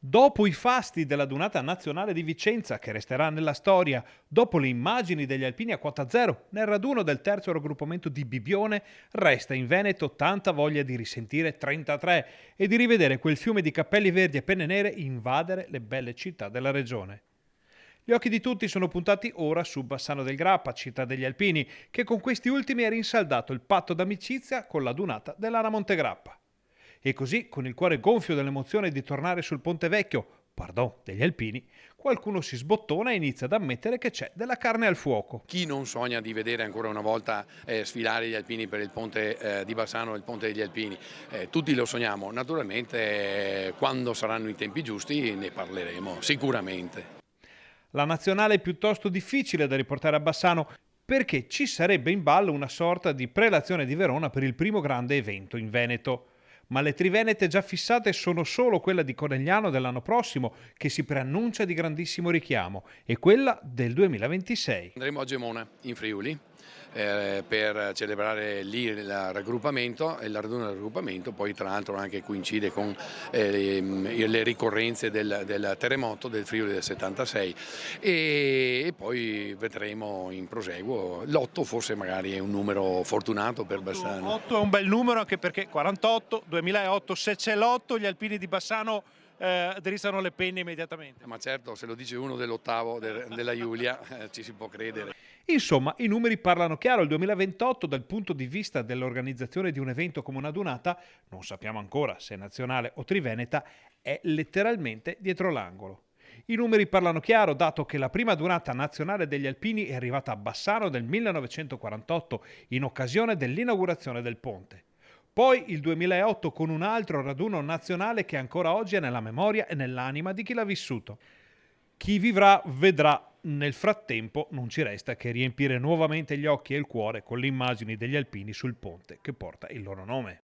Dopo i fasti della Dunata Nazionale di Vicenza, che resterà nella storia, dopo le immagini degli alpini a quota zero, nel raduno del terzo raggruppamento di Bibbione, resta in Veneto tanta voglia di risentire 33 e di rivedere quel fiume di cappelli verdi e penne nere invadere le belle città della regione. Gli occhi di tutti sono puntati ora su Bassano del Grappa, città degli alpini, che con questi ultimi ha rinsaldato il patto d'amicizia con la Dunata dell'Ara Montegrappa. E così, con il cuore gonfio dell'emozione di tornare sul Ponte Vecchio, pardon, degli alpini, qualcuno si sbottona e inizia ad ammettere che c'è della carne al fuoco. Chi non sogna di vedere ancora una volta sfilare gli alpini per il ponte di Bassano, il ponte degli alpini? Tutti lo sogniamo, naturalmente quando saranno i tempi giusti ne parleremo, sicuramente. La nazionale è piuttosto difficile da riportare a Bassano perché ci sarebbe in ballo una sorta di prelazione di Verona per il primo grande evento in Veneto. Ma le trivenete già fissate sono solo quella di Conegliano dell'anno prossimo, che si preannuncia di grandissimo richiamo, e quella del 2026. Andremo a Gemona, in Friuli, per celebrare lì il raggruppamento e la raduno del raggruppamento, poi tra l'altro anche coincide con le ricorrenze del terremoto del Friuli del 76 e poi vedremo in proseguo. L'8 forse magari è un numero fortunato per Bassano. 8 è un bel numero anche perché 48, 2008, se c'è l'8 gli alpini di Bassano drizzano le penne immediatamente. Ma certo, se lo dice uno dell'ottavo della Giulia ci si può credere. Insomma, i numeri parlano chiaro. Il 2028, dal punto di vista dell'organizzazione di un evento come una Dunata, non sappiamo ancora se nazionale o triveneta, è letteralmente dietro l'angolo. I numeri parlano chiaro, dato che la prima Dunata nazionale degli alpini è arrivata a Bassano nel 1948, in occasione dell'inaugurazione del ponte. Poi il 2008 con un altro raduno nazionale che ancora oggi è nella memoria e nell'anima di chi l'ha vissuto. Chi vivrà vedrà. Nel frattempo non ci resta che riempire nuovamente gli occhi e il cuore con le immagini degli alpini sul ponte che porta il loro nome.